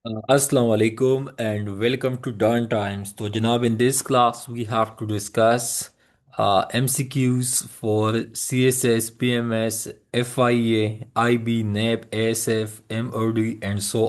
Assalamu alaikum and welcome to Dawn Times. So, Janab, in this class, we have to discuss MCQs for CSS, PMS, FIA, IB, NAP, ASF, MOD and so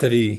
3,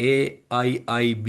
AIIB,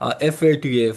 FATF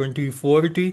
2040।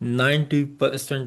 90%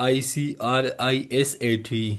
ICRISAT,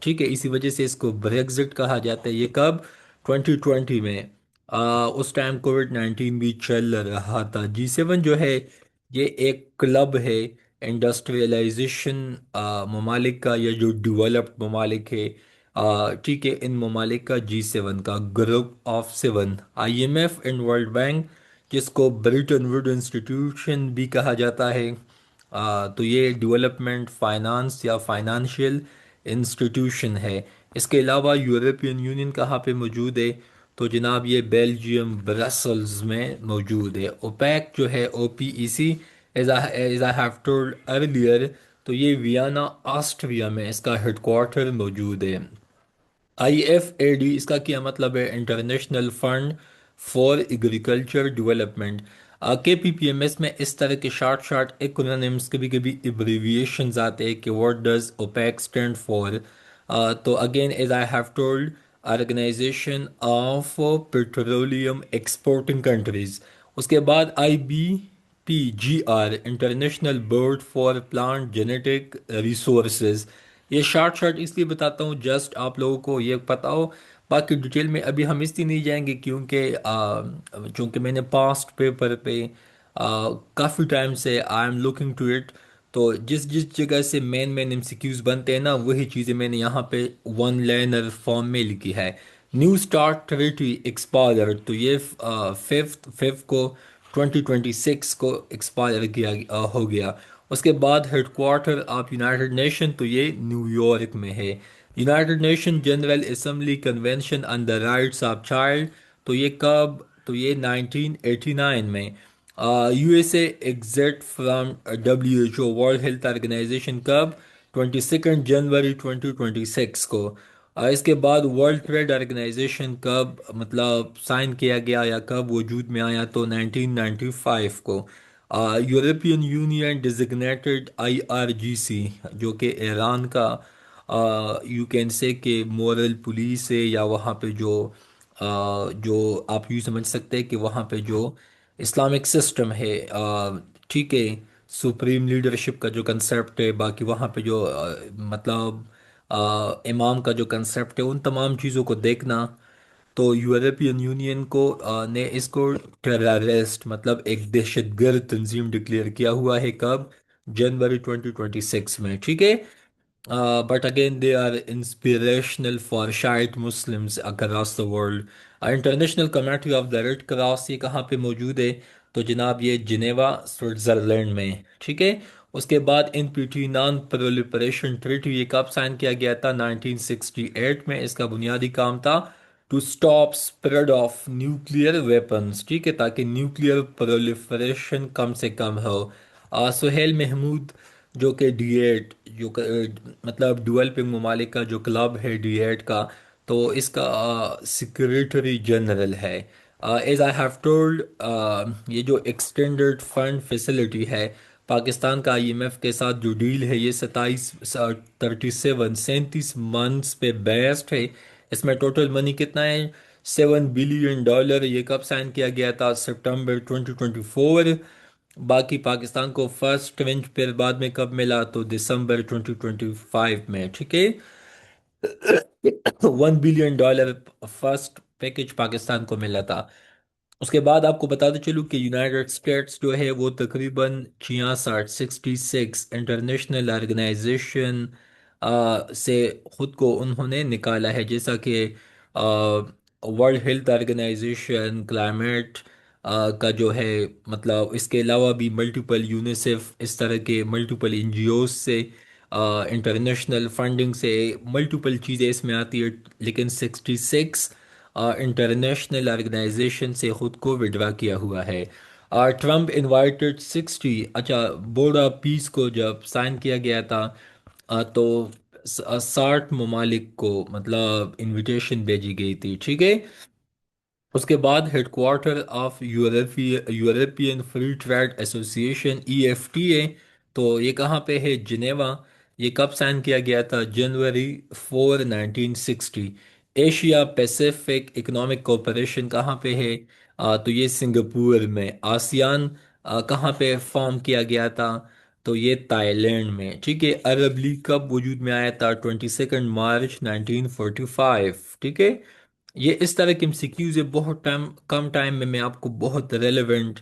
ٹھیک ہے، اسی وجہ سے اس کو Brexit کہا جاتا ہے۔ یہ کب؟ 2020 میں۔ اس ٹائم کووڈ 19 بھی چل رہا تھا۔ G7 جو ہے یہ ایک کلب ہے انڈسٹریلائزیشن ممالک کا، یا جو ڈیولپڈ ممالک ہے، ٹھیک ہے، ان ممالک کا G7 کا group of 7۔ IMF and world bank, جس کو برٹن ووڈ انسٹیٹیوشن بھی کہا جاتا ہے، تو یہ ڈیولپمنٹ فائنانس یا فائنانشیل انسٹیٹیوشن ہے۔ اس کے علاوہ یورپین یونین کہاں پہ موجود ہے؟ تو جناب یہ بیلجیم برسلز میں موجود ہے۔ اوپیک جو ہے OPEC، as I have told earlier، تو یہ ویانا آسٹریا میں اس کا ہیڈ کوارٹر موجود ہے۔ IFAD، اس کا کیا مطلب ہے؟ International fund for agriculture development. KPPMS میں اس طرح کے شارٹ شارٹ ایکرونیمز، کبھی کبھی ابریویشنز آتے ہیں کہ what does OPEC stand for. تو again as I have told, organisation of petroleum exporting countries. اس کے بعد IBPGR، International Board for Plant Genetic Resources. یہ شارٹ شارٹ اس لیے بتاتا ہوں جسٹ آپ لوگوں کو یہ پتا ہو، باقی ڈیٹیل میں ابھی ہم اس لیے نہیں جائیں گے کیونکہ چونکہ میں نے پاسٹ پیپر پہ کافی ٹائم سے I am looking to it, تو جس جس جگہ سے مین MCQs بنتے ہیں نا، وہی چیزیں میں نے یہاں پہ ون لائنر فارم میں لکھی ہے۔ نیو اسٹارٹ ٹریٹی ایکسپائر، تو یہ ففتھ کو 2026 کو ایکسپائر کیا ہو گیا۔ اس کے بعد headquarter of United Nation, تو یہ نیو یارک میں ہے۔ United Nation General Assembly convention on the rights of child, تو یہ کب؟ تو یہ 1989 میں۔ USA exit from WHO World Health Organization کب؟ 22 جنوری 2026 کو۔ اس کے بعد ورلڈ ٹریڈ آرگنائزیشن کب مطلب سائن کیا گیا یا کب وجود میں آیا؟ تو 1995 کو۔ یورپین یونین ڈیزگنیٹڈ IRGC، جو کہ ایران کا یو کین سے کہ مورل پولیس ہے، یا وہاں پہ جو آپ یوں سمجھ سکتے ہیں کہ وہاں پہ جو اسلامک سسٹم ہے، ٹھیک ہے، سپریم لیڈرشپ کا جو کنسیپٹ ہے، باقی وہاں پہ جو مطلب امام کا جو کنسیپٹ ہے، ان تمام چیزوں کو دیکھنا۔ تو یورپین یونین کو نے اس کو ٹیررسٹ مطلب ایک دہشت گرد تنظیم ڈکلیئر کیا ہوا ہے، کب؟ جنوری 2026 میں، ٹھیک ہے۔ But again they are inspirational for Shiite Muslims across the world. International Committee of the Red Cross, یہ کہاں پہ موجود ہے؟ تو جناب یہ جنیوا سوئٹزرلینڈ میں، ٹھیک ہے۔ اس کے بعد NPT نان پرولیفریشن ٹریٹی، یہ کب سائن کیا گیا تھا؟ 1968 میں۔ اس کا بنیادی کام تھا to stop spread of nuclear weapons, ٹھیک ہے، تاکہ نیوکلیئر پرولیفریشن کم سے کم ہو۔ سہیل محمود، جو کہ D8، مطلب ڈیولپنگ ممالک کا جو کلب ہے D8 کا، تو اس کا سیکریٹری جنرل ہے۔ ایز آئی ہیو ٹولڈ، یہ جو ایکسٹینڈڈ فنڈ فیسلٹی ہے پاکستان کا IMF کے ساتھ جو ڈیل ہے، یہ 37 منتھس پہ بیسڈ ہے۔ اس میں ٹوٹل منی کتنا ہے؟ $7 بلین۔ یہ کب سائن کیا گیا تھا؟ سپٹمبر 2024۔ باقی پاکستان کو فرسٹ ٹرنچ پھر بعد میں کب ملا؟ تو دسمبر 2025 میں، ٹھیک ہے۔ $1 بلین فرسٹ پیکج پاکستان کو ملا تھا۔ اس کے بعد آپ کو بتاتے چلوں کہ یونائٹڈ اسٹیٹس جو ہے وہ تقریباً 66 انٹرنیشنل آرگنائزیشن سے خود کو انہوں نے نکالا ہے، جیسا کہ ورلڈ ہیلتھ آرگنائزیشن، کلائمیٹ کا جو ہے مطلب، اس کے علاوہ بھی ملٹیپل یونیسیف، اس طرح کے ملٹیپل NGOs سے، انٹرنیشنل فنڈنگ سے ملٹیپل چیزیں اس میں آتی ہے، لیکن 66 انٹرنیشنل آرگنائزیشن سے خود کو وڈرا کیا ہوا ہے۔ ٹرمپ انوائٹڈ 60، اچھا، بورڈ آف پیس کو جب سائن کیا گیا تھا تو 60 ممالک کو مطلب انویٹیشن بھیجی گئی تھی، ٹھیک ہے۔ اس کے بعد headquarter of European Free Trade Association EFTA، تو یہ کہاں پہ ہے؟ جنیوا۔ یہ کب سائن کیا گیا تھا؟ جنوری 4 1960۔ ایشیا پیسیفک اکنامک کوپریشن کہاں پہ ہے؟ تو یہ سنگاپور میں۔ آسیان کہاں پہ فارم کیا گیا تھا؟ تو یہ تائی لینڈ میں، ٹھیک ہے۔ عرب لیگ کب وجود میں آیا تھا؟ 22 مارچ 1945، ٹھیک ہے۔ یہ اس طرح کے MCQs ہے، بہت کم ٹائم میں آپ کو بہت ریلیونٹ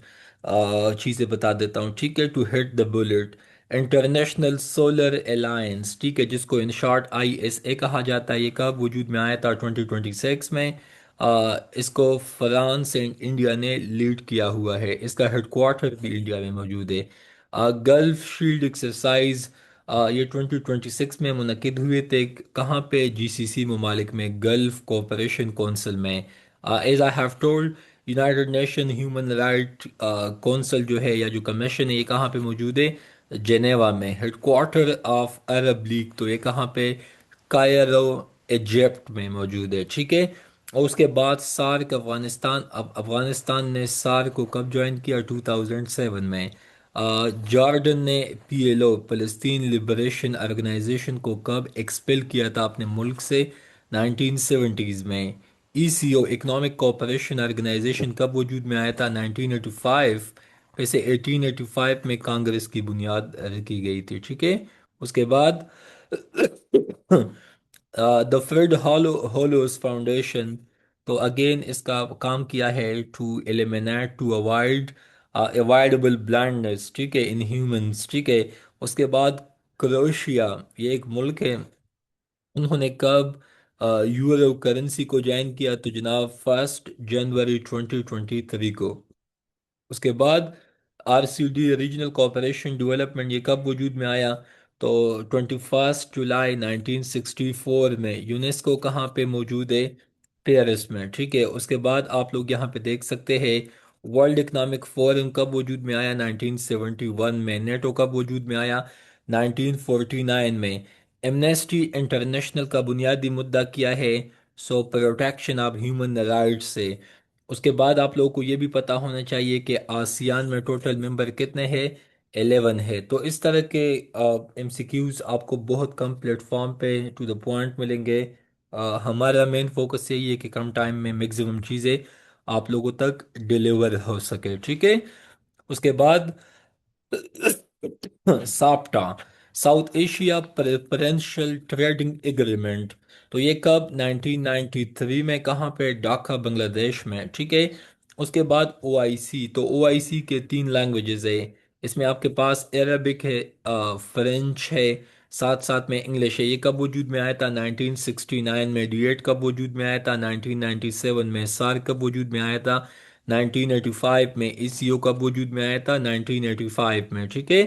چیزیں بتا دیتا ہوں، ٹھیک ہے۔ To hit the bullet, International Solar Alliance, ٹھیک ہے، جس کو ان شارٹ ISA کہا جاتا ہے، یہ کب وجود میں آیا تھا؟ 2026 میں۔ اس کو فرانس اینڈ انڈیا نے لیڈ کیا ہوا ہے، اس کا ہیڈ کوارٹر بھی انڈیا میں موجود ہے۔ گلف شیلڈ ایکسرسائز یہ 2026 میں منعقد ہوئے تھے، کہاں پہ؟ GCC ممالک میں، گلف کوپریشن کونسل میں۔ As I have told, United Nation human right council جو ہے یا جو کمیشن ہے، یہ کہاں پہ موجود ہے؟ جنیوا میں۔ Headquarter of Arab League تو یہ کہاں پہ؟ کائرو، ایجپٹ میں موجود ہے، ٹھیک ہے۔ اور اس کے بعد سارک، افغانستان، اب افغانستان نے سارک کو کب جوائن کیا؟ 2007 میں۔ جارڈن نے PLO، فلسطین لبریشن آرگنائزیشن کو کب ایکسپیل کیا تھا اپنے ملک سے؟ 1970s میں۔ ECO، اکنامک کوپریشن آرگنائزیشن کب وجود میں آیا تھا؟ 1985۔ ویسے 1885 میں کانگریس کی بنیاد رکھی گئی تھی، ٹھیک ہے۔ اس کے بعد دا فرڈ ہولوز فاؤنڈیشن، تو اگین اس کا کام کیا ہے to eliminate, to avoid avoidable blindness, ٹھیک ہے، ان ہیومنس، ٹھیک ہے۔ اس کے بعد کروشیا، یہ ایک ملک ہے، انہوں نے کب یورو کرنسی کو جوائن کیا؟ تو جناب 1 جنوری 2023 کو۔ اس کے بعد RCD، ریجنل کوآپریشن ڈیولپمنٹ، یہ کب وجود میں آیا؟ تو 21 جولائی 1964 میں۔ یونیسکو کہاں پہ موجود ہے؟ پیرس میں، ٹھیک ہے۔ اس کے بعد آپ لوگ یہاں پہ دیکھ سکتے ہیں، ورلڈ اکنامک فورم کب وجود میں آیا؟ 1971 میں۔ نیٹو کب وجود میں آیا؟ 1949 میں۔ ایمنیسٹی انٹرنیشنل کا بنیادی مدعا کیا ہے؟ پروٹیکشن آف ہیومن رائٹس ہے۔ اس کے بعد آپ لوگوں کو یہ بھی پتا ہونا چاہیے کہ آسیان میں ٹوٹل ممبر کتنے ہیں؟ 11 ہے۔ تو اس طرح کے MCQs آپ کو بہت کم پلیٹ فارم پہ ٹو دا پوائنٹ ملیں گے۔ ہمارا مین فوکس یہی ہے کہ کم ٹائم میں میکزیمم چیزیں آپ لوگوں تک ڈیلیور ہو سکے، ٹھیک ہے۔ اس کے بعد ساپٹا، ساؤتھ ایشیا پریفرینشل ٹریڈنگ ایگریمنٹ، تو یہ کب؟ 1993 میں، کہاں پہ؟ ڈھاکہ، بنگلہ دیش میں، ٹھیک ہے۔ اس کے بعد OIC، تو OIC کے 3 لینگویجز ہے، اس میں آپ کے پاس عربک ہے، فرینچ ہے، ساتھ ساتھ میں انگلش ہے۔ یہ کب وجود میں آیا تھا؟ 1969 میں۔ D8 کب وجود میں آیا تھا؟ 1997 میں۔ SAR کب وجود میں آیا تھا؟ 1985 میں۔ ECO کب وجود میں آیا تھا؟ 1985 میں، ٹھیک ہے۔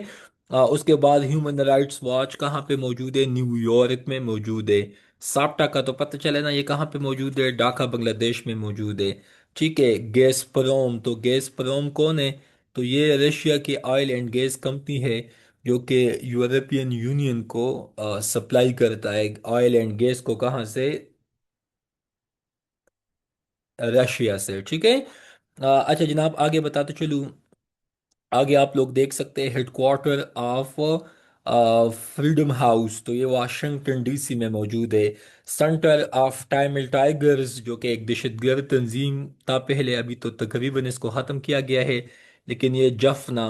اس کے بعد ہیومن رائٹس واچ کہاں پہ موجود ہے؟ نیو یارک میں موجود ہے۔ ساپٹا کا تو پتہ چلے نا، یہ کہاں پہ موجود ہے؟ ڈھاکہ، بنگلہ دیش میں موجود ہے، ٹھیک ہے۔ گیس پروم، تو گیس پروم کون ہے؟ تو یہ رشیا کی آئل اینڈ گیس کمپنی ہے، جو کہ یورپین یونین کو سپلائی کرتا ہے آئل اینڈ گیس کو، کہاں سے؟ رشیا سے، ٹھیک ہے۔ اچھا جناب، آگے بتاتے چلوں، آگے آپ لوگ دیکھ سکتے ہیں headquarter of Freedom House, تو یہ واشنگٹن DC میں موجود ہے۔ سنٹر آف ٹائمل ٹائیگرز، جو کہ ایک دہشت گرد تنظیم تھا پہلے، ابھی تو تقریباً اس کو ختم کیا گیا ہے، لیکن یہ جفنا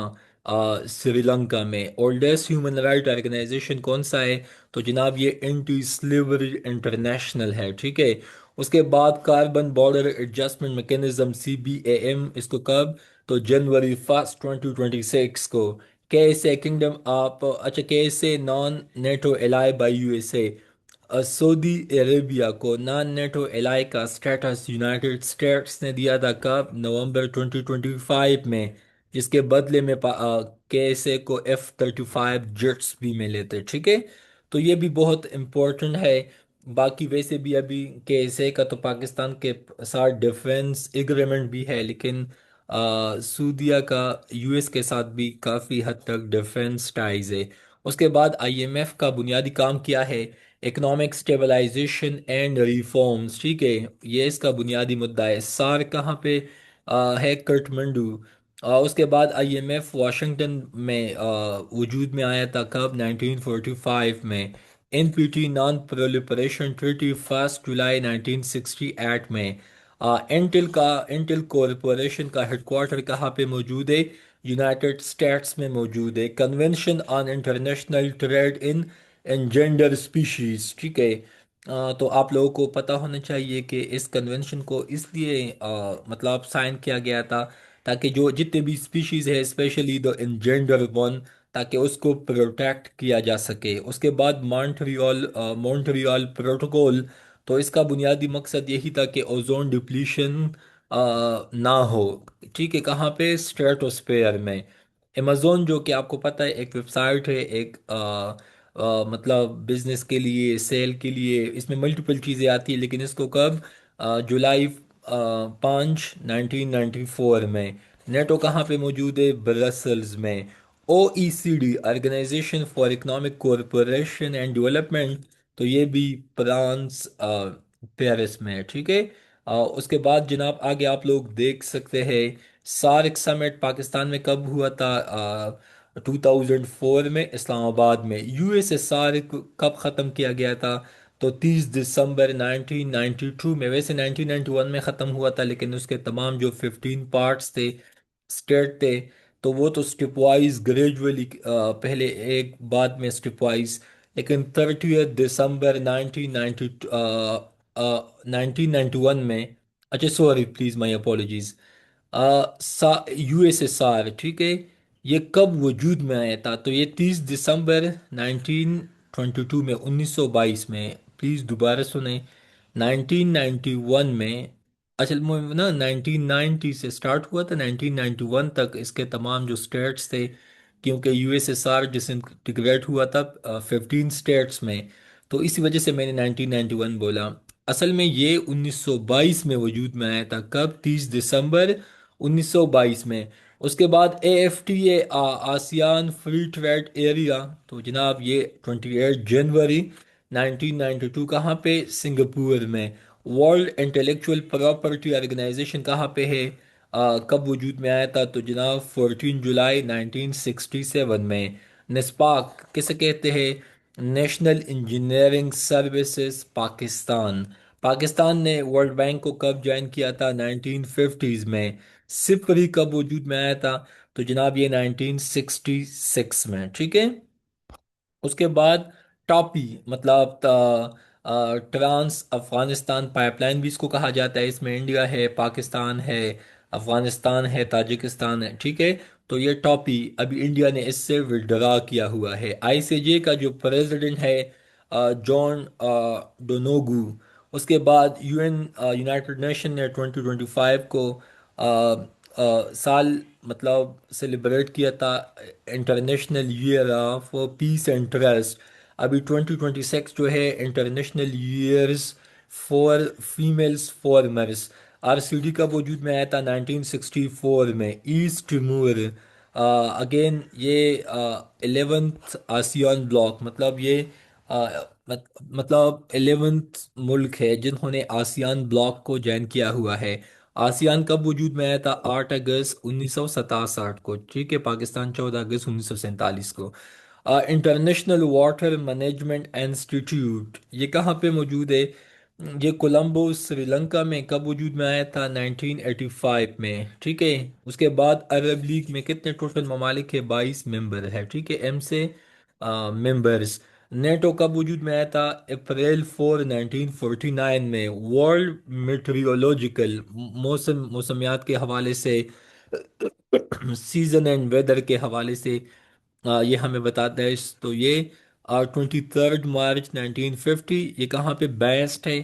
سری لنکا میں۔ اولڈسٹ ہیومن رائٹ آرگنائزیشن کون سا ہے؟ تو جناب یہ اینٹی سلیوری انٹرنیشنل ہے، ٹھیک ہے۔ اس کے بعد carbon border adjustment mechanism CBAM، اس کو کب؟ تو January 1 2026 کو۔ کیسے کنگڈم آپ، اچھا کیسے naan NATO Allai by USA، سعودی عربیہ کو نان نیٹو الائی کا سٹیٹس یونائٹڈ اسٹیٹس نے دیا تھا کب؟ نومبر 2025 میں، جس کے بدلے میں کیسے کو F-35 جیٹس بھی ملے تھے، ٹھیک ہے۔ تو یہ بھی بہت امپورٹنٹ ہے۔ باقی ویسے بھی ابھی KSA کا تو پاکستان کے ساتھ ڈیفنس ایگریمنٹ بھی ہے، لیکن سعودیہ کا US کے ساتھ بھی کافی حد تک ڈیفنس ٹائز ہے۔ اس کے بعد IMF کا بنیادی کام کیا ہے؟ اکنامک اسٹیبلائزیشن اینڈ ریفارمز، ٹھیک ہے، یہ اس کا بنیادی مدعا ہے۔ SAR کہاں پہ ہے؟ کٹمنڈو۔ اس کے بعد IMF واشنگٹن میں وجود میں آیا تھا کب؟ 1945 میں۔ NPT نان پرولیفریشن ٹریٹی 1 جولائی 1968 میں۔ انٹل کارپوریشن کا ہیڈ کوارٹر کہاں پہ موجود ہے؟ یونائٹڈ اسٹیٹس میں موجود ہے، Convention on International Trade in Endangered Species, ٹھیک ہے۔ تو آپ لوگوں کو پتہ ہونا چاہیے کہ اس کنونشن کو اس لیے مطلب سائن کیا گیا تھا تاکہ جو جتنے بھی اسپیشیز ہے اسپیشلی دا انجینڈر ون، تاکہ اس کو پروٹیکٹ کیا جا سکے۔ اس کے بعد مونٹریال پروٹوکول، تو اس کا بنیادی مقصد یہی تھا کہ اوزون ڈپلیشن نہ ہو، ٹھیک ہے۔ کہاں پہ؟ اسٹریٹوسفیئر میں۔ امیزون جو کہ آپ کو پتہ ہے ایک ویب سائٹ ہے، ایک مطلب بزنس کے لیے، سیل کے لیے، اس میں ملٹیپل چیزیں آتی ہیں، لیکن اس کو کب؟ جولائی 5 1994 میں۔ نیٹو کہاں پہ موجود ہے؟ برسلز میں۔ O E C D Organisation for Economic Cooperation and Development, تو یہ بھی فرانس پیرس میں ہے، ٹھیک ہے۔ اس کے بعد جناب آگے آپ لوگ دیکھ سکتے ہیں، سارک سمٹ پاکستان میں کب ہوا تھا؟ 2004 میں اسلام آباد میں۔ یو ایس ایس سارک کب ختم کیا گیا تھا؟ تو 30 دسمبر 1992 میں۔ ویسے 1991 میں ختم ہوا تھا، لیکن اس کے تمام جو 15 پارٹس تھے، اسٹیٹ تھے، تو وہ تو اسٹیپ وائز گریجولی، پہلے ایک بعد میں اسٹیپ وائز، لیکن 30 دسمبر 1991 میں، اچھا sorry please my apologies, U S S R, ٹھیک ہے، یہ کب وجود میں آیا تھا؟ تو یہ 30 دسمبر 1922 میں، 1922 میں، پلیز دوبارہ سنیں، 1991 میں، اصل میں نا 1990 سے سٹارٹ ہوا تھا، 1991 تک اس کے تمام جو سٹیٹس تھے، کیونکہ you S S are dish integrate ہوا تھا 15 سٹیٹس میں، تو اسی وجہ سے میں نے 1991 بولا۔ اصل میں یہ 1922 میں وجود میں آیا تھا، کب؟ 30 دسمبر 1922 میں۔ اس کے بعد A F T A, ASEAN Free Trade Area, تو جناب یہ 28 جنوری 1992 کہاں پہ؟ سنگاپور میں۔ ورلڈ انٹلیکچوئل پراپرٹی آرگنائزیشن کہاں پہ ہے؟ کب وجود میں آیا تھا؟ تو جناب 14 جولائی 1967 میں۔ نسپاک کسے کہتے ہیں؟ National engineering services Pakistan. Pakistan نے ورلڈ بینک کو کب جوائن کیا تھا؟ 1950s میں۔ سپری کب وجود میں آیا تھا؟ تو جناب یہ 1966 میں، ٹھیک ہے۔ اس کے بعد ٹاپی، مطلب ٹرانس افغانستان پائپ لائن بھی اس کو کہا جاتا ہے، اس میں انڈیا ہے، پاکستان ہے، افغانستان ہے، تاجکستان ہے، ٹھیک ہے۔ تو یہ ٹاپی ابھی انڈیا نے اس سے ودرا کیا ہوا ہے۔ آئی سی جے کا جو پریزیڈنٹ ہے جان ڈونوگو۔ اس کے بعد یونائٹڈ نیشن نے 2025 کو سال مطلب سیلیبریٹ کیا تھا، International year of Peace and Trust. ابھی 2026 جو ہے International Years for Families Farmers. R C D کا وجود میں آیا تھا 1964 میں۔ ایسٹ ٹیمور، اگین یہ 11th آسیان بلاک، مطلب یہ آ، مطلب 11th ملک ہے جنہوں نے آسیان بلاک کو جوائن کیا ہوا ہے۔ آسیان کب وجود میں آیا تھا؟ 8 اگست 1967 کو، ٹھیک ہے۔ پاکستان 14 اگست 1947 کو۔ انٹرنیشنل واٹر مینجمنٹ انسٹیٹیوٹ، یہ کہاں پہ موجود ہے؟ یہ کولمبو سری لنکا میں۔ کب وجود میں آیا تھا؟ 1985 میں، ٹھیک ہے۔ اس کے بعد عرب لیگ میں کتنے ٹوٹل ممالک ہے؟ 22 ممبر ہے، ٹھیک ہے، ایم سے ممبرز۔ نیٹو کب وجود میں آیا تھا؟ اپریل 4 1949 میں۔ ورلڈ میٹریولوجیکل، موسمیات کے حوالے سے، سیزن اینڈ ویدر کے حوالے سے یہ ہمیں بتاتا ہے، تو یہ 23 مارچ 1950، یہ کہاں پہ بیسڈ ہے؟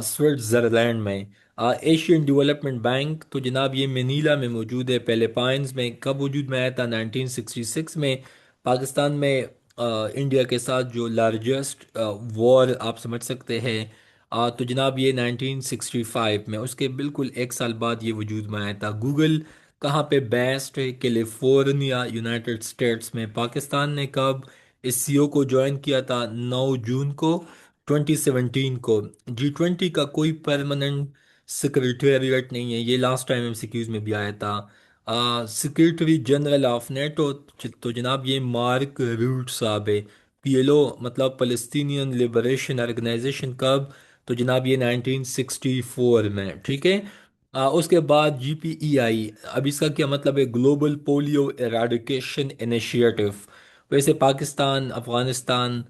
سوئٹزرلینڈ میں۔ ایشین ڈیولپمنٹ بینک، تو جناب یہ منیلا میں موجود ہے، فلپائنز میں۔ کب وجود میں آیا تھا؟ 1966 میں۔ پاکستان میں انڈیا کے ساتھ جو لارجسٹ وار آپ سمجھ سکتے ہیں، تو جناب یہ 1965 میں۔ اس کے بالکل ایک سال بعد یہ وجود میں آیا تھا۔ گوگل کہاں پہ بیسڈ ہے؟ کیلیفورنیا، یونائٹڈ اسٹیٹس میں۔ پاکستان نے کب اس سی او کو جوائن کیا تھا؟ 9 جون کو 2017 کو۔ G20 کا کوئی پرماننٹ سیکریٹریٹ نہیں ہے، یہ last time M C Qs میں بھی آیا تھا۔ سیکریٹری جنرل آف نیٹو، تو جناب یہ مارک روٹ صاحب ہے۔ پی ایل او مطلب فلسطینین لبریشن آرگنائزیشن، کب؟ تو جناب یہ 1964 میں، ٹھیک ہے۔ اس کے بعد جی پی ای آئی، اب اس کا کیا مطلب ہے؟ Global Polio Eradication Initiative. ویسے پاکستان، افغانستان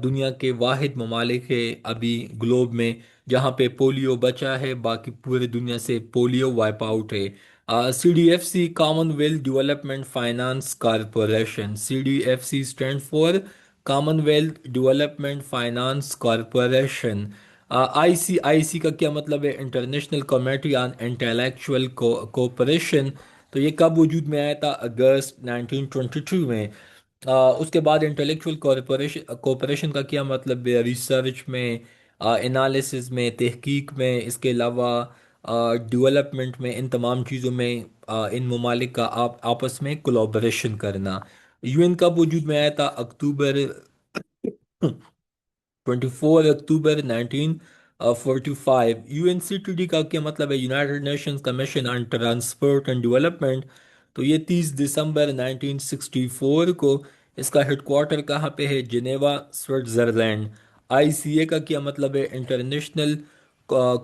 دنیا کے واحد ممالک ہے ابھی گلوب میں جہاں پہ پولیو بچا ہے، باقی پورے دنیا سے پولیو وائپ آؤٹ ہے۔ C D F C, Commonwealth Development Finance Corporation, C D F C stand for Commonwealth Development Finance Corporation. I C کا کیا مطلب ہے؟ International Committee on Intellectual Cooperation. تو یہ کب وجود میں آیا تھا؟ اگست 1922 میں۔ اس کے بعد انٹلیکچوئل کوپریشن کا کیا مطلب ہے؟ ریسرچ میں، انالیسز میں، تحقیق میں، اس کے علاوہ ڈیولپمنٹ میں، ان تمام چیزوں میں ان ممالک کا آپس میں کولابریشن کرنا۔ یو این کب وجود میں آیا تھا؟ اکتوبر 24 اکتوبر 1945۔ U N C T D کا کیا مطلب ہے؟ United Nations Commission on Transport and Development. تو یہ 30 دسمبر 1964 کو اس کا ہیڈ کوارٹر کہاں پہ ہے؟ Geneva, Switzerland. آئی سی اے کا کیا مطلب ہے؟ انٹرنیشنل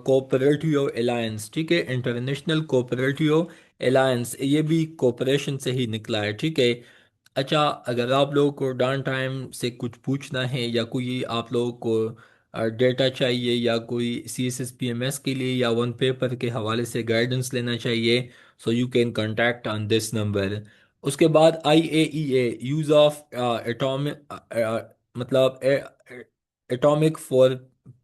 کوپریٹیو الائنس، ٹھیک ہے، انٹرنیشنل کوپریٹیو الائنس، یہ بھی کوپریشن سے ہی نکلا ہے، ٹھیک ہے۔ اچھا، اگر آپ لوگوں کو ڈان ٹائم سے کچھ پوچھنا ہے یا کوئی آپ لوگوں کو ڈیٹا چاہیے یا کوئی C S S P M S کے لیے یا ون پیپر کے حوالے سے گائیڈنس لینا چاہیے، so you can contact on this number. اس کے بعد I A E A, use of atomic, مطلب ایٹامک فار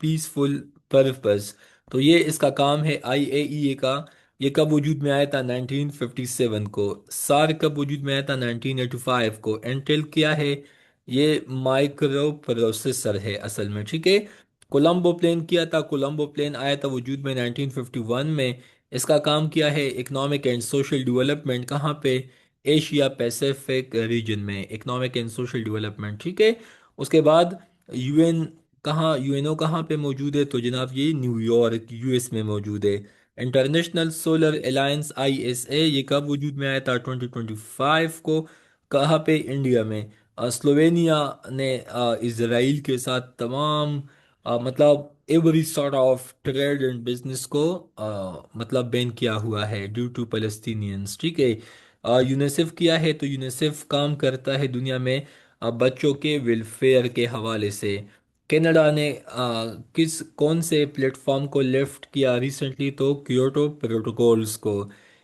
پیسفل پرپز۔ تو یہ اس کا کام ہے آئی اے ای اے کا۔ یہ کب وجود میں آیا تھا؟ 1957 کو۔ سار کب وجود میں آیا تھا؟ 1985 کو۔ انٹل کیا ہے؟ یہ مائکرو پروسیسر ہے اصل میں، ٹھیک ہے۔ کولمبو پلین کیا تھا؟ کولمبو پلین آیا تھا وجود میں 1951 میں۔ اس کا کام کیا ہے؟ اکنامک اینڈ سوشل ڈیولپمنٹ، کہاں پہ؟ ایشیا پیسیفک ریجن میں اکنامک اینڈ سوشل ڈیولپمنٹ، ٹھیک ہے۔ اس کے بعد یو این، کہاں یو این او کہاں پہ موجود ہے؟ تو جناب یہ نیو یارک، یو ایس میں موجود ہے۔ International Solar alliance I S A, یہ کب وجود میں آیا تھا؟ 2025 کو۔ کہاں پہ؟ انڈیا میں۔ سلوینیا نے اسرائیل کے ساتھ تمام مطلب every sort of trade and business کو مطلب بین کیا ہوا ہے ڈیو ٹو پیلسٹینینس، ٹھیک ہے۔ یونیسیف کیا ہے؟ تو یونیسیف کام کرتا ہے دنیا میں بچوں کے ویلفیئر کے حوالے سے۔ کینیڈا نے کون سے پلیٹ فارم کو لیفٹ کیا ریسنٹلی؟ تو کیوٹو پروٹوکولز کو۔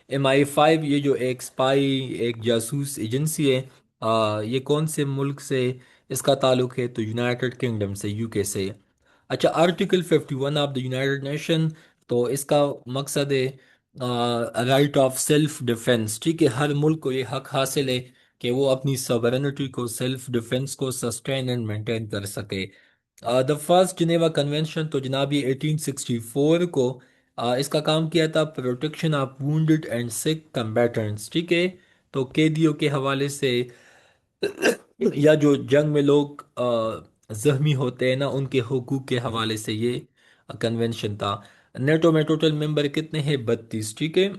MI5، یہ جو ایک سپائی، ایک جاسوس ایجنسی ہے، یہ کون سے ملک سے اس کا تعلق ہے؟ تو یونائٹڈ کنگڈم سے، یو کے سے۔ اچھا، article 51 of the United Nation, تو اس کا مقصد ہے رائٹ آف سیلف ڈیفenس، ٹھیک ہے۔ ہر ملک کو یہ حق حاصل ہے کہ وہ اپنی سوورنٹی کو، سیلف ڈیفenس کو سسٹین اینڈ مینٹین کر سکے۔ دا فرسٹ جنیوا کنونشن، تو جناب یہ 1864 کو اس کا کام کیا تھا پروٹیکشن آف وونڈڈ اینڈ سک کمبیٹنٹس، ٹھیک ہے۔ تو قیدیوں کے حوالے سے یا جو جنگ میں لوگ زخمی ہوتے ہیں نا، ان کے حقوق کے حوالے سے یہ کنونشن تھا۔ نیٹو میں ٹوٹل ممبر کتنے ہیں؟ 32، ٹھیک ہے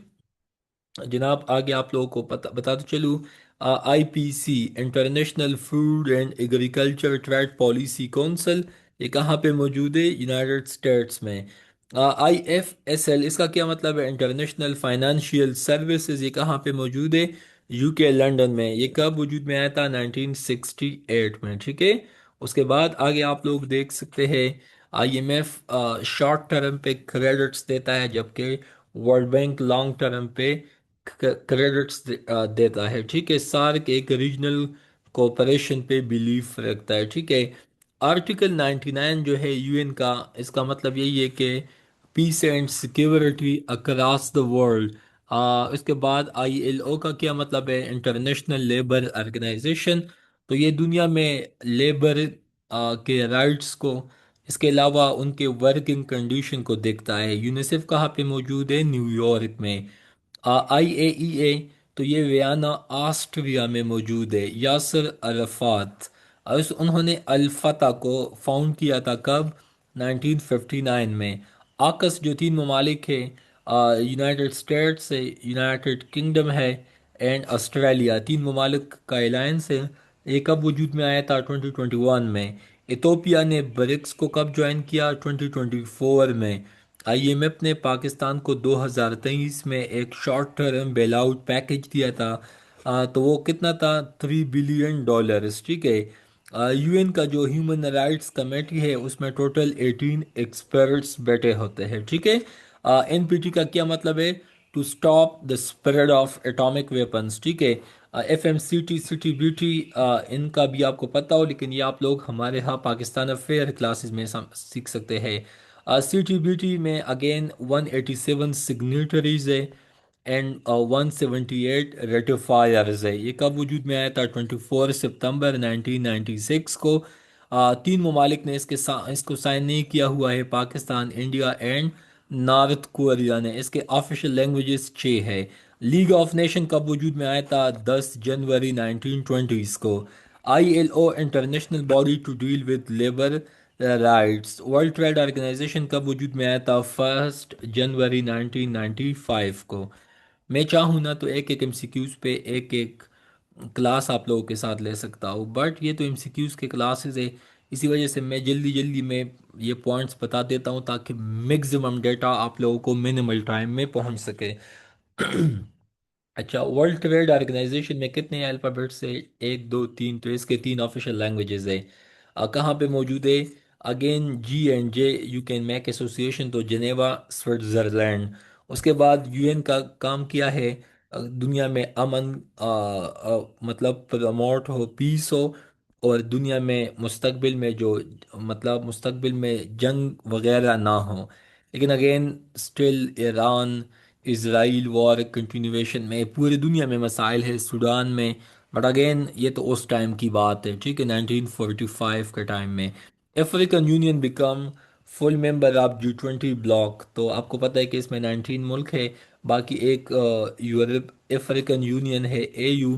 جناب۔ آگے آپ لوگوں کو بتاتے چلوں، I P C, international food and agriculture trade policy council, یہ کہاں پہ موجود ہے؟ یونائٹڈ اسٹیٹس میں۔ آئی ایف ایس ایل، اس کا کیا مطلب ہے؟ انٹرنیشنل فائنانشیل سروسز، یہ کہاں پہ موجود ہے؟ یو کے لنڈن میں۔ یہ کب وجود میں آیا تھا؟ 1968 میں، ٹھیک ہے۔ اس کے بعد آگے آپ لوگ دیکھ سکتے ہیں، I M F short term پہ کریڈٹس دیتا ہے، جبکہ ورلڈ بینک لانگ ٹرم پہ کریڈٹس دیتا ہے، ٹھیک ہے۔ سارک ایک ریجنل کوپریشن پہ بیلیف رکھتا ہے، ٹھیک ہے۔ آرٹیکل 99 جو ہے یو این کا، اس کا مطلب یہی ہے کہ peace and security across the world. اس کے بعد آئی ایل او کا کیا مطلب ہے؟ International labour organisation. تو یہ دنیا میں لیبر کے رائٹس کو، اس کے علاوہ ان کے ورکنگ کنڈیشن کو دیکھتا ہے۔ یونیسیف کہاں پہ موجود ہے؟ نیو یارک میں۔ آئی اے ای اے، تو یہ ویانا آسٹریا میں موجود ہے۔ یاسر عرفات، انہوں نے الفتح کو فاؤنڈ کیا تھا کب؟ 1959 میں۔ آکس جو تین ممالک ہیں، یونائٹڈ اسٹیٹس ہے، یونائٹڈ کنگڈم ہے اینڈ آسٹریلیا، تین ممالک کا الائنس ہے، یہ کب وجود میں آیا تھا؟ 2021 میں۔ ایتھوپیا نے برکس کو کب جوائن کیا؟ 2024 میں۔ آئی ایم ایف نے پاکستان کو 2023 میں ایک شارٹ ٹرم بیل آؤٹ پیکج دیا تھا، تو وہ کتنا تھا؟ $3 بلین، ٹھیک ہے۔ یو این کا جو ہیومن رائٹس کمیٹی ہے اس میں ٹوٹل 18 ایکسپرٹس بیٹھے ہوتے ہیں، ٹھیک ہے۔ این پی ٹی کا کیا مطلب ہے؟ To stop the spread of atomic weapons, ٹھیک ہے۔ F M C T C T B T, ان کا بھی آپ کو پتہ ہو، لیکن یہ آپ لوگ ہمارے ہاں پاکستان افیئر کلاسز میں سیکھ سکتے ہیں۔ سی ٹی بی ٹی میں اگین 187 سگنیٹریز ہے اینڈ 178 ریٹیفائرز ہے۔ یہ کب وجود میں آیا تھا؟ 24 ستمبر 1996 کو۔ تین ممالک نے اس کو سائن نہیں کیا ہوا ہے، Pakistan, India and north Korea نے۔ اس کے آفیشیل لینگویجز 6 ہے۔ لیگ آف نیشن کب وجود میں آیا تھا؟ 10 جنوری 1920 کو۔ I L O international body to deal with labour rights. World trade Organization کب وجود میں آیا تھا؟ 1 جنوری 1995 کو۔ میں چاہوں نا تو ایک ایک ایم سی کیوز پہ ایک ایک کلاس آپ لوگوں کے ساتھ لے سکتا ہوں، بٹ یہ تو ایم سی کیوز کے کلاسز ہے، اسی وجہ سے میں جلدی جلدی میں یہ پوائنٹس بتا دیتا ہوں تاکہ میگزیمم ڈیٹا آپ لوگوں کو منیمل ٹائم میں پہنچ سکے۔ اچھا، ورلڈ ٹریڈ آرگنائزیشن میں کتنے الفابیٹس ہے؟ ایک، دو، تین، تو اس کے تین آفیشیل لینگویجز ہے۔ کہاں پہ موجود ہے؟ Again G and J you can make association, تو جنیوا سوئٹزرلینڈ۔ اس کے بعد یو این کا کام کیا ہے؟ دنیا میں امن، مطلب پروموٹ ہو، پیس ہو، اور دنیا میں مستقبل میں جو، مطلب مستقبل میں جنگ وغیرہ نہ ہو۔ لیکن اگین اسٹل ایران اسرائیل وار کنٹینویشن میں پوری دنیا میں مسائل ہے، سوڈان میں، بٹ اگین یہ تو اس ٹائم کی بات ہے، ٹھیک ہے، 1945 کے ٹائم میں۔ African Union became full member of G20 bloc, تو آپ کو پتہ ہے کہ اس میں 19 ملک ہے، باقی ایک یورپ افریقن یونین ہے، اے یو۔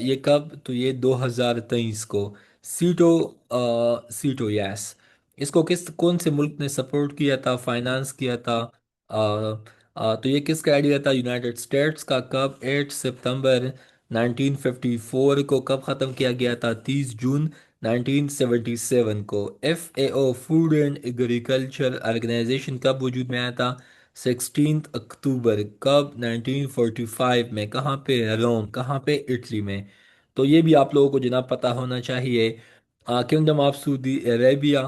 یہ کب؟ تو یہ 2023 کو۔ سیٹو، سیٹو یس، اس کو کون سے ملک نے سپورٹ کیا تھا، فائنانس کیا تھا؟ تو یہ کس کا آئیڈیا تھا؟ یونائٹڈ اسٹیٹس کا۔ کب؟ 8 ستمبر 1954 کو۔ کب ختم کیا گیا تھا؟ 30 جون 1977 کو۔ F A O Food and Agriculture Organization کب وجود میں آیا تھا؟ 16 اکتوبر۔ کب؟ 1945 میں۔ کہاں پہ؟ روم۔ کہاں پہ؟ اٹلی میں۔ تو یہ بھی آپ لوگوں کو جناب پتہ ہونا چاہیے۔ Kingdom of Saudi Arabia,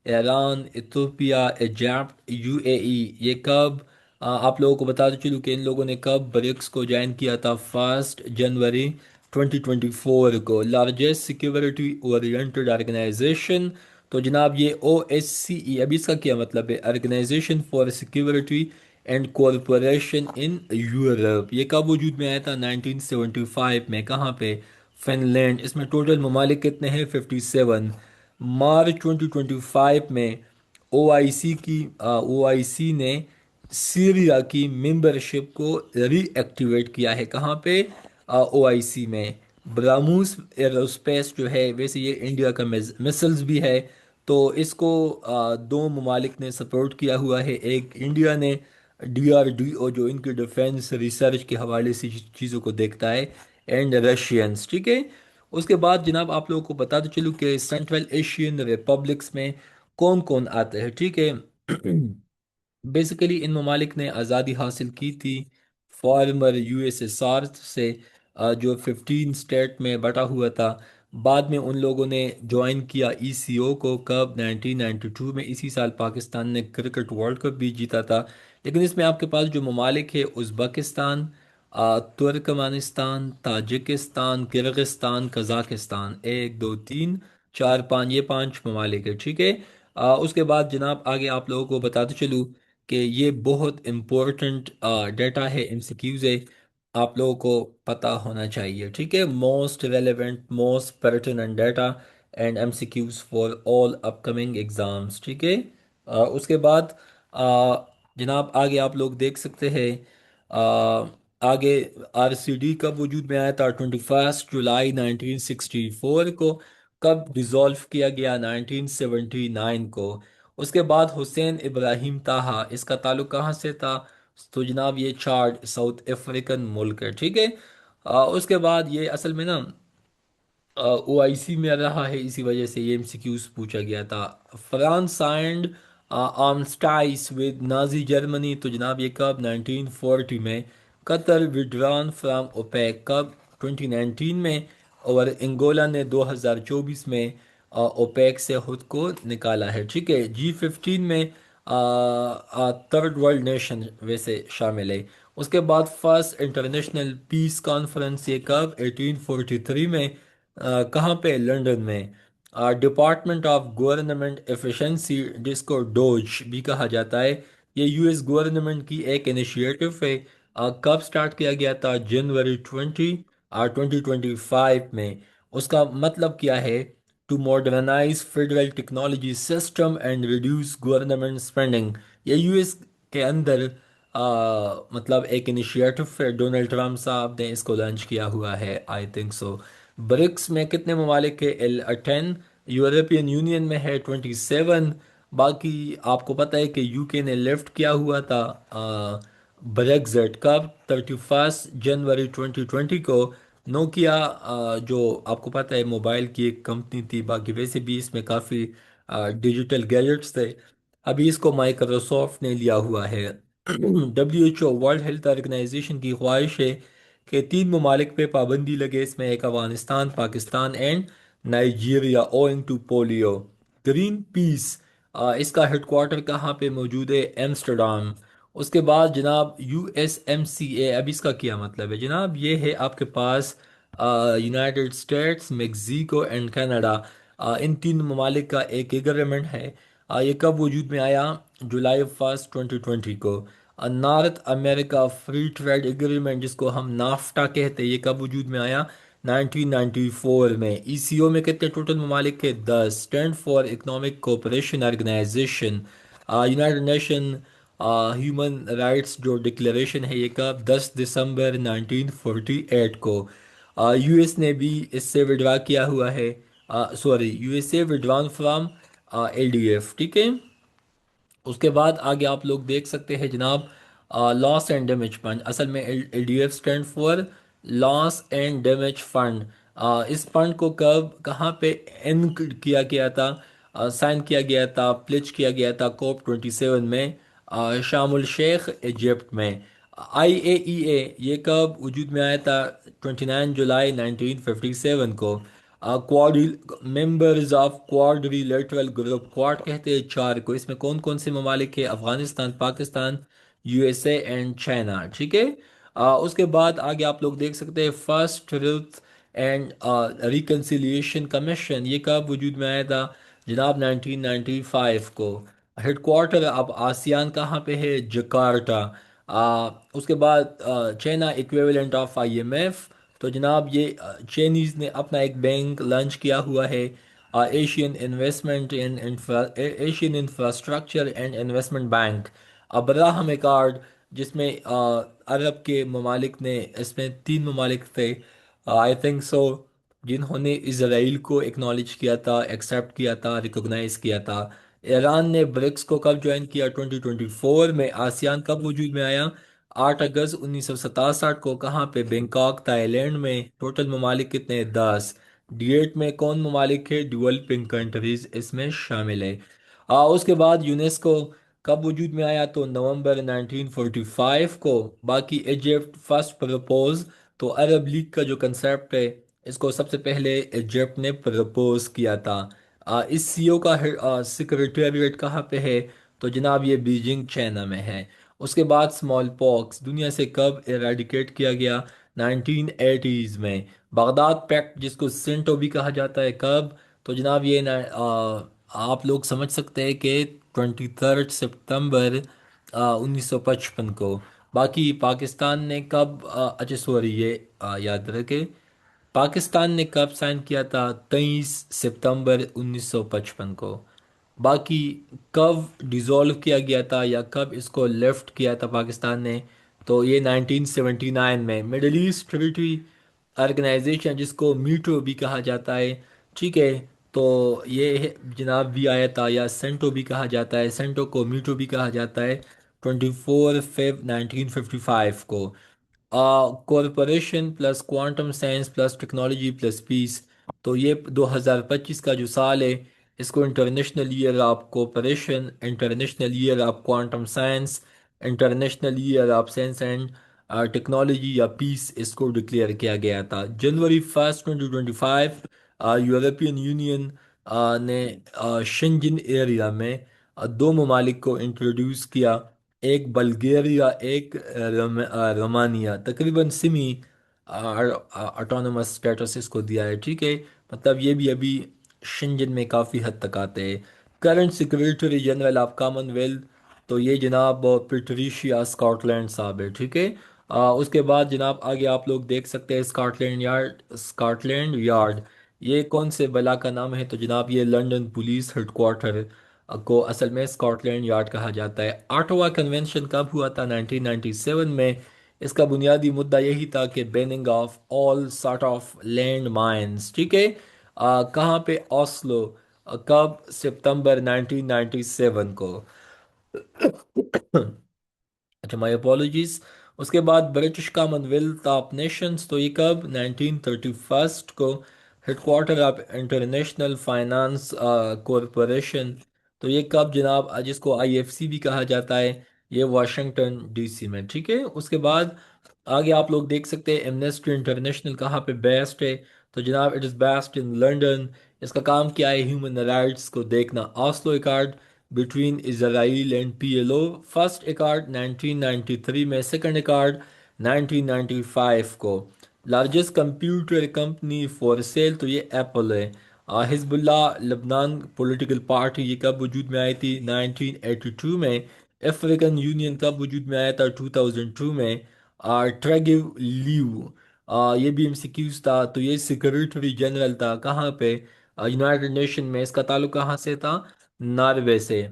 Iran, Ethiopia, Egypt, U A E, یہ کب؟ آپ لوگوں کو بتا چلوں کہ ان لوگوں نے کب برکس کو جوائن کیا تھا؟ 1 جنوری 2024 کو۔ لارجسٹ سیکیورٹی اورینٹڈ آرگنائزیشن، تو جناب یہ او ایس سی ای، ابھی اس کا کیا مطلب ہے؟ Organization for Security and Cooperation in Europe. یہ کب وجود میں آیا تھا؟ 1975 میں۔ کہاں پہ؟ Fun land. اس میں ٹوٹل ممالک کتنے ہیں؟ 57۔ مارچ 2025 میں او آئی سی نے سیریا کی ممبرشپ کو ری ایکٹیویٹ کیا ہے۔ کہاں پہ؟ او آئی سی میں۔ براموس ایروسپیس جو ہے، ویسے یہ انڈیا کا مسلز بھی ہے، تو اس کو دو ممالک نے سپورٹ کیا ہوا ہے، ایک انڈیا نے، ڈی آر ڈی او جو ان کی ڈیفینس ریسرچ کے حوالے سے چیزوں کو دیکھتا ہے، اینڈ رشینس، ٹھیک ہے۔ اس کے بعد جناب آپ لوگوں کو بتاتے چلوں کہ سینٹرل ایشین ریپبلکس میں کون کون آتے ہیں، ٹھیک ہے۔ بیسیکلی ان ممالک نے آزادی حاصل کی تھی former U S S R سے، جو 15 اسٹیٹ میں بٹا ہوا تھا۔ بعد میں ان لوگوں نے جوائن کیا ای سی او کو۔ کب؟ 1992 میں۔ اسی سال پاکستان نے کرکٹ ورلڈ کپ بھی جیتا تھا۔ لیکن اس میں آپ کے پاس جو ممالک ہے، Uzbekistan, Turkmenistan, Tajikistan, Kyrgyzstan, Kazakhstan, ایک، دو، تین، چار، پانچ، یہ پانچ ممالک ہے، ٹھیک ہے۔ اس کے بعد جناب آگے آپ لوگوں کو بتاتے چلوں کہ یہ بہت امپورٹنٹ ڈیٹا ہے، ایم سی کیوز ہے، آپ لوگوں کو پتہ ہونا چاہیے، ٹھیک ہے۔ Most relevant, most pertinent data and M C Qs for all upcoming exams, ٹھیک ہے۔ اس کے بعد جناب آگے آپ لوگ دیکھ سکتے ہیں، آگے آر سی ڈی کب وجود میں آیا تھا؟ 21 جولائی 1964 کو۔ کب ڈیزولف کیا گیا؟ 1979 کو۔ اس کے بعد حسین ابراہیم طاہا، اس کا تعلق کہاں سے تھا؟ تو جناب یہ چارڈ ساؤتھ افریقن ملک ہے، ٹھیک ہے۔ اس کے بعد یہ اصل میں نا او آئی سی میں رہا ہے، اسی وجہ سے یہ ایم سی کیوز پوچھا گیا تھا۔ France signed armistice with Nazi Germany, تو جناب یہ کب 1940 میں. قطر وڈران فرام اوپیک کب 2019 میں. اور انگولا نے 2024 میں اوپیک سے خود کو نکالا ہے. ٹھیک ہے، G15 میں تھرڈ ورلڈ نیشن ویسے شامل ہے. اس کے بعد فرسٹ انٹرنیشنل پیس کانفرنس یہ کب 1843 میں. کہاں پہ؟ لنڈن میں. ڈپارٹمنٹ آف گورنمنٹ ایفیشنسی جس کو ڈوج بھی کہا جاتا ہے، یہ یو ایس گورنمنٹ کی ایک انیشیٹو ہے. کب سٹارٹ کیا گیا تھا؟ جنوری 2025 میں. اس کا مطلب کیا ہے؟ To modernize federal technology system and reduce government spending. یہ یو ایس کے اندر مطلب ایک انیشیٹو ہے. ڈونلڈ ٹرمپ صاحب نے اس کو لانچ کیا ہوا ہے، آئی تھنک سو. برکس میں کتنے ممالک کے؟ 10. یورپین یونین میں ہے 27. باقی آپ کو پتہ ہے کہ یو کے نے لیفٹ کیا ہوا تھا بریگزٹ کب؟ 31 جنوری 2020 کو. نوکیا جو آپ کو پتہ ہے موبائل کی ایک کمپنی تھی، باقی ویسے بھی اس میں کافی ڈیجیٹل گیجٹس تھے. ابھی اس کو مائکروسافٹ نے لیا ہوا ہے. WHO ورلڈ ہیلتھ آرگنائزیشن کی خواہش ہے کہ 3 ممالک پہ پابندی لگے. اس میں ایک Afghanistan, Pakistan and Nigeria owing to polio. Greenpeace اس کا ہیڈ کوارٹر کہاں پہ موجود ہے؟ ایمسٹرڈام. اس کے بعد جناب USMCA، اب اس کا کیا مطلب ہے جناب؟ یہ ہے آپ کے پاس United States, Mexico and Canada, ان 3 ممالک کا ایک ایگریمنٹ ہے. یہ کب وجود میں آیا؟ جولائی 1 2020 کو. نارتھ امریکہ فری ٹریڈ ایگریمنٹ جس کو ہم نافٹا کہتے ہیں، یہ کب وجود میں آیا؟ 1994 میں. ECO میں کتنے ٹوٹل ممالک کے؟ 10. Stand for Economic Cooperation Organization, United Nation Human Rights جو ڈکلیریشن ہے، یہ کب؟ 10 دسمبر 1948 کو. US نے بھی اس سے وڈرا کیا ہوا ہے. Sorry, USA withdrawn from LDF. ٹھیک ہے. اس کے بعد آگے آپ لوگ دیکھ سکتے ہیں جناب لاس اینڈ ڈیمیج فنڈ. اصل میں LDF stand for loss and damage fund. اس فنڈ کو کب کہاں پہ انک کیا گیا تھا؟ سائن کیا گیا تھا، پلچ کیا گیا تھا COP27 میں شام الشیخ ایجپٹ میں. IAEA یہ کب وجود میں آیا تھا؟ 29 جولائی 1957 کو. Quad members of quadrilateral group, quad کہتے ہیں 4 کو. اس میں کون کون سے ممالک ہیں؟ Afghanistan, Pakistan, USA and China. ٹھیک ہے. اس کے بعد آگے آپ لوگ دیکھ سکتے ہیں first truth and reconciliation commission, یہ کب وجود میں آیا تھا جناب؟ 1995 کو. ہیڈ کوارٹر اب آسیان کہاں پہ ہے؟ جکارٹا. اس کے بعد چائنا ایکویولنٹ آف IMF، تو جناب یہ چینیز نے اپنا ایک بینک لانچ کیا ہوا ہے، Asian investment in Asian infrastructure and investment bank. Abraham card جس میں عرب کے ممالک نے، اس میں 3 ممالک تھے آئی تھنک سو، جنہوں نے اسرائیل کو اکنالج کیا تھا، ایکسیپٹ کیا تھا، ریکوگنائز کیا تھا. ایران نے برکس کو کب جوائن کیا؟ 2024 میں. آسیان کب وجود میں آیا؟ 8 اگست 1967 کو. کہاں پہ؟ بینکاک تھائی لینڈ میں. ٹوٹل ممالک کتنے؟ 10. D8 میں کون ممالک ہے؟ ڈیولپنگ کنٹریز اس میں شامل ہے. اس کے بعد یونیسکو کب وجود میں آیا؟ تو نومبر 1945 کو. باقی ایجپٹ فرسٹ پرپوز، تو عرب لیگ کا جو کنسیپٹ ہے اس کو سب سے پہلے ایجپٹ نے پرپوز کیا تھا. اس CO کا سیکریٹریٹ کہاں پہ ہے؟ تو جناب یہ بیجنگ چائنا میں ہے. اس کے بعد اسمال پاکس دنیا سے کب ایریڈیکیٹ کیا گیا؟ 1980s میں. بغداد پیکٹ جس کو سینٹو بھی کہا جاتا ہے، کب؟ تو جناب یہ آپ لوگ سمجھ سکتے ہیں کہ 23 ستمبر 1955 کو. باقی پاکستان نے کب اچھا سوری یہ یاد رکھے، پاکستان نے کب سائن کیا تھا؟ 23 ستمبر 1955 کو. باقی کب ڈیزولو کیا گیا تھا یا کب اس کو لیفٹ کیا تھا پاکستان نے؟ تو یہ 1979 میں. مڈل ایسٹ ٹریٹی آرگنائزیشن جس کو میٹو بھی کہا جاتا ہے، ٹھیک ہے، تو یہ جناب بھی آیا تھا، یا سینٹو بھی کہا جاتا ہے، سینٹو کو میٹو بھی کہا جاتا ہے، 24 فیب 1955 کو. Corporation plus quantum science plus technology plus peace, تو یہ 2025 کا جو سال ہے اس کو international year of cooperation, international year of quantum science, international year of science and technology یا پیس اس کو ڈکلیئر کیا گیا تھا۔ جنوری 1 2025 یورپین یونین نے شنجن ایریا میں دو ممالک کو انٹروڈیوس کیا، ایک بلگیریا، ایک رومانیہ، تقریباً سیمی آٹونومس اسٹیٹس اس کو دیا ہے، ٹھیک ہے۔ مطلب یہ بھی ابھی شنجن میں کافی حد تک آتے ہیں۔ Current secretary general of common wealth, تو یہ جناب پیٹریشیا اسکاٹ لینڈ صاحب ہے، ٹھیک ہے۔ اس کے بعد جناب آگے آپ لوگ دیکھ سکتے ہیں اسکاٹ لینڈ یارڈ، یہ کون سے بلا کا نام ہے؟ تو جناب یہ لنڈن پولیس ہیڈ کوارٹر کو اصل میں اسکاٹ لینڈ یارڈ کہا جاتا ہے۔ آٹوا کنونشن کب ہوا تھا؟ 1997 میں۔ اس کا بنیادی مدعا یہی تھا کہ banning of all sort of land mines, ٹھیک ہے۔ کہاں پہ؟ اوسلو، کب؟ ستمبر 1997 کو۔ اچھا، مائی اپولوجیز۔ اس کے بعد British Commonwealth of Nations, تو یہ کب؟ 1931 کو۔ Headquarter of International Finance Corporation, تو یہ کب جناب؟ جس کو IFC بھی کہا جاتا ہے، یہ واشنگٹن DC میں، ٹھیک ہے۔ اس کے بعد آگے آپ لوگ دیکھ سکتے ہیں ایمنسٹی انٹرنیشنل کہاں پہ بیسڈ ہے؟ تو جناب it is based in London. اس کا کام کیا ہے؟ ہیومن رائٹس کو دیکھنا۔ Oslo accord between Israel and PLO، first accord 1993 میں، سیکنڈ ایکارڈ 1995 کو۔ Largest computer company for sale, تو یہ ایپل ہے۔ حزب اللہ لبنان پولیٹیکل پارٹی، یہ کب وجود میں آئی تھی؟ 1982 میں۔ افریقن یونین کب وجود میں آیا تھا؟ 2002 میں۔ ٹریگو لیو، یہ بھی MCQs تھا، تو یہ سیکریٹری جنرل تھا کہاں پہ؟ یونائٹڈ نیشن میں۔ اس کا تعلق کہاں سے تھا؟ ناروے سے۔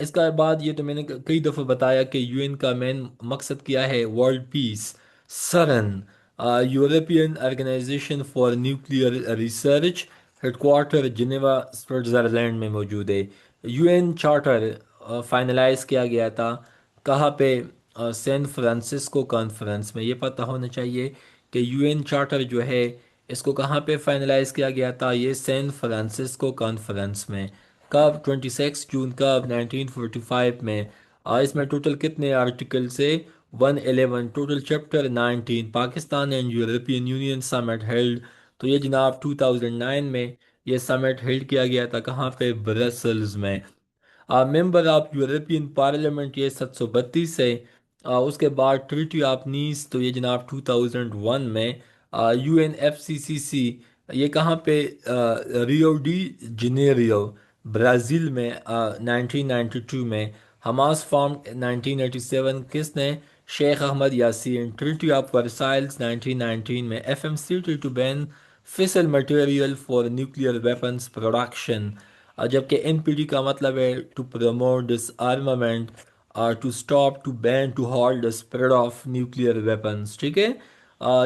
اس کا بعد یہ تو میں نے کئی دفعہ بتایا کہ UN کا مین مقصد کیا ہے؟ World peace. CERN, European organisation for nuclear research, headquarter Geneva Switzerland میں موجود ہے۔ UN چارٹر فائنلائز کیا گیا تھا کہاں پہ؟ سین فرانسسکو کانفرنس میں۔ یہ پتہ ہونا چاہیے کہ UN چارٹر جو ہے اس کو کہاں پہ فائنلائز کیا گیا تھا؟ یہ سین فرانسسکو کانفرنس میں۔ کب؟ 26 جون کب؟ 1945 میں۔ اس میں ٹوٹل کتنے آرٹیکل سے؟ 111، total chapter 19۔ Pakistan and European union summit held, تو یہ جناب 2009 میں یہ سمٹ ہیلڈ کیا گیا تھا کہاں پہ؟ برسلز میں۔ ممبر آف یورپین پارلیمنٹ، یہ 732 ہے۔ اس کے بعد ٹریٹی آف نیس، تو یہ جناب 2001 میں۔ UNFCCC، یہ کہاں پہ؟ ریو ڈی جنیریو، برازیل میں، 1992 میں۔ حماس فارم 1987، کس نے؟ Sheikh Ahmed Yassin. Treaty of Versailles 1919 میں۔ FMCT to ban fissile material for nuclear weapons production, جبکہ NPT کا مطلب ہے to promote disarmament, to stop, to ban, to halt the spread of nuclear weapons, ٹھیک ہے۔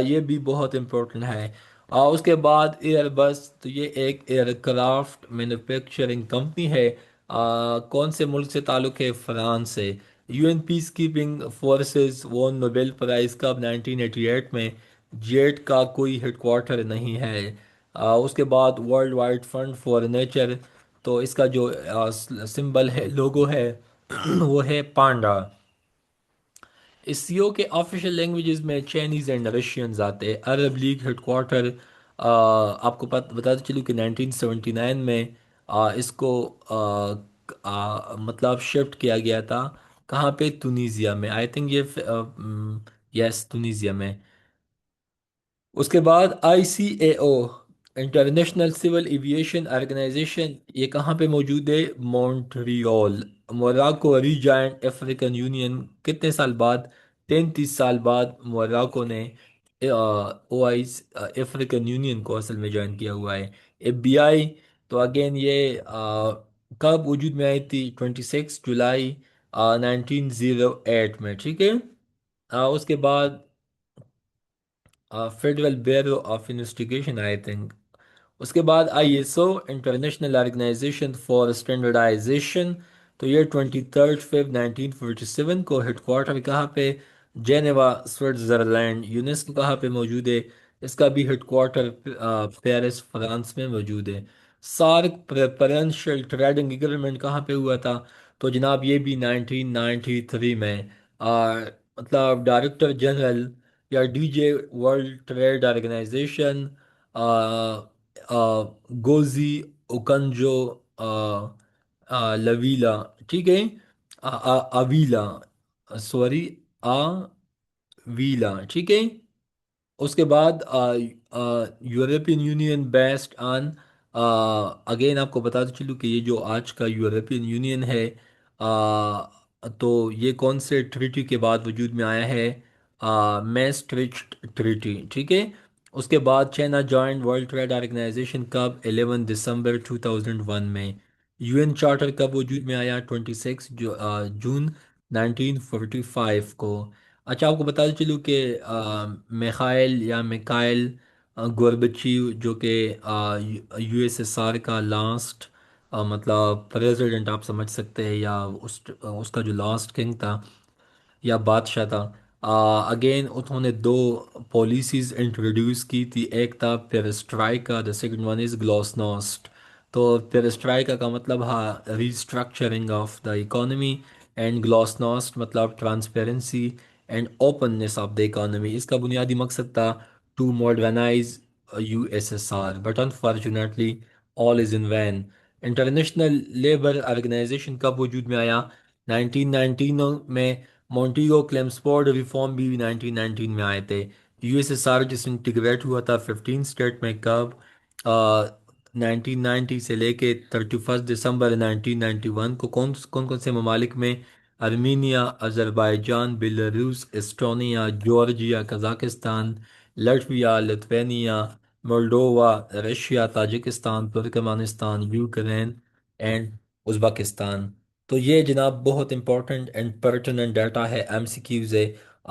یہ بھی بہت امپورٹنٹ ہے۔ اس کے بعد ایئر بس، تو یہ ایک ایئر کرافٹ مینوفیکچرنگ کمپنی ہے۔ کون سے ملک سے تعلق ہے؟ فرانس سے۔ UN پیس کیپنگ فورسز وون نوبیل پرائز کب؟ 1988 میں۔ جیٹ کا کوئی ہیڈ کوارٹر نہیں ہے۔ اس کے بعد World Wide Fund for Nature, تو اس کا جو سمبل ہے، لوگو ہے، وہ ہے پانڈا۔ اس CO کے آفیشیل لینگویجز میں چائنیز اینڈ رشینز آتے ہیں۔ عرب لیگ ہیڈ کوارٹر، آپ کو بتاتے چلوں کہ 1979 میں اس کو مطلب شفٹ کیا گیا تھا کہاں پہ؟ تونیزیا میں، آئی تھنک یہ یس تونیزیا میں۔ اس کے بعد ICAO، International Civil Aviation Organization, یہ کہاں پہ موجود ہے؟ Montreal. Morocco rejoined African Union, کتنے سال بعد؟ 33 سال بعد موراکو نے افریقن یونین کو اصل میں جوائن کیا ہوا ہے۔ FBI، تو اگین یہ کب وجود میں آئی تھی؟ 26 جولائی 1908 میں، ٹھیک ہے۔ اس کے بعد federal bureau of investigation, I think. اس کے بعد ISO، international organisation for standardisation, تو یہ 23 فیب 1947 کو۔ ہیڈ کوارٹر کہاں پہ؟ Geneva Switzerland. یونیسکو کہاں پہ موجود ہے؟ اس کا بھی ہیڈ کوارٹر پیرس فرانس میں موجود ہے۔ سارک پریفرنشل ٹریڈنگ ایگریمنٹ کہاں پہ ہوا تھا؟ تو جناب یہ بھی 1993 میں، مطلب ڈائریکٹر جنرل یا D J world trade organisation, Ngozi Okonjo Iweala, ٹھیک ہے، اویلا، سوری، ویلا، ٹھیک ہے۔ اس کے بعد European union based on, again آپ کو بتاتے چلوں کہ یہ جو آج کا یورپین یونین ہے، تو یہ کون سے ٹریٹی کے بعد وجود میں آیا ہے؟ میسٹرچ ٹریٹی، ٹھیک ہے۔ اس کے بعد China joined World trade Organization کب؟ 11 دسمبر 2001 میں۔ یو این چارٹر کب وجود میں آیا؟ 26 جون 1945 کو۔ اچھا آپ کو بتا چلوں کہ میخائل یا میکائل گوربچیو، جو کہ یو ایس ایس آر کا لاسٹ مطلب پریزیڈنٹ آپ سمجھ سکتے ہیں، یا اس کا جو لاسٹ کنگ تھا یا بادشاہ تھا، اگین انہوں نے دو پالیسیز انٹروڈیوس کی تھی، ایک تھا پیرسٹرائکا، دا سیکنڈ ون از گلوسنوسٹ۔ تو پیرسٹرائکا کا مطلب restructuring of the economy, and glasnost مطلب transparency and openness of the economy. اس کا بنیادی مقصد تھا to modernise U S S R, but unfortunately all is in vain. International labour organisation کب وجود میں آیا؟ 1919 میں۔ مونٹیگو کلیمسفورڈ ریفارم بھی 1919 میں آئے تھے۔ یو ایس ایس آر جس انٹیگریٹ ہوا تھا 15 اسٹیٹ میں، کب؟ 1990 سے لے کے 31 دسمبر 1991 کو۔ کون کون کون سے ممالک میں؟ Armenia, Azerbaijan, Belarus, Estonia, Georgia, Kazakhstan, Latvia, Lithuania, Moldova, Russia, Tajikistan, Turkmenistan, Ukraine and Uzbekistan. تو یہ جناب بہت امپورٹنٹ اینڈ پرٹیننٹ ڈیٹا ہے، ایم سی کیوز ہے،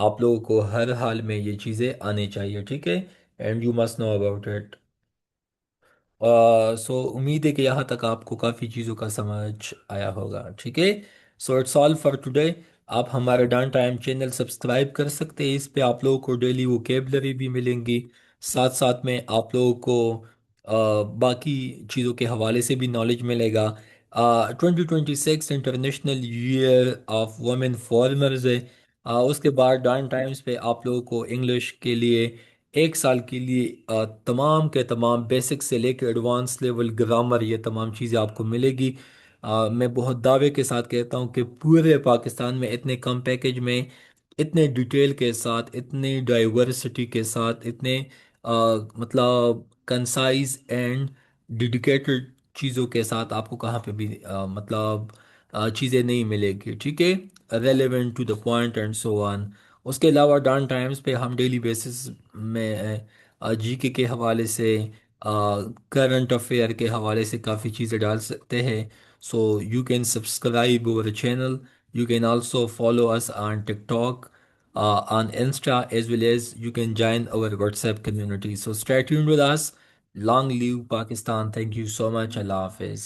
آپ لوگوں کو ہر حال میں یہ چیزیں آنی چاہیے، ٹھیک ہے، and you must know about it. So امید ہے کہ یہاں تک آپ کو کافی چیزوں کا سمجھ آیا ہوگا، ٹھیک ہے۔ So it's all for today. آپ ہمارے ڈان ٹائم چینل سبسکرائب کر سکتے ہیں، اس پہ آپ لوگوں کو ڈیلی ووکیبلری بھی ملیں گی، ساتھ ساتھ میں آپ لوگوں کو باقی چیزوں کے حوالے سے بھی نالج ملے گا۔ 2026 International year of Woman Farmers ہے۔ اس کے بعد ڈان ٹائمز پہ آپ لوگوں کو انگلش کے لیے 1 سال کے لیے تمام کے تمام بیسک سے لے کے ایڈوانس لیول گرامر، یہ تمام چیزیں آپ کو ملے گی۔ میں بہت دعوے کے ساتھ کہتا ہوں کہ پورے پاکستان میں اتنے کم پیکج میں، اتنے ڈیٹیل کے ساتھ، اتنے ڈائیورسٹی کے ساتھ، اتنے مطلب کنسائز اینڈ ڈیڈیکیٹڈ چیزوں کے ساتھ آپ کو کہاں پہ بھی مطلب چیزیں نہیں ملے گی، ٹھیک ہے، relevant to the point and so on. اس کے علاوہ ڈان ٹائمز پہ ہم ڈیلی بیسس میں جی کے حوالے سے، کرنٹ افیئر کے حوالے سے کافی چیزیں ڈال سکتے ہیں۔ So you can subscribe our channel, you can also follow us on TikTok, on Insta, as well as you can join our WhatsApp community. So stay tuned with us. Long live Pakistan. Thank you so much. Allah Hafiz.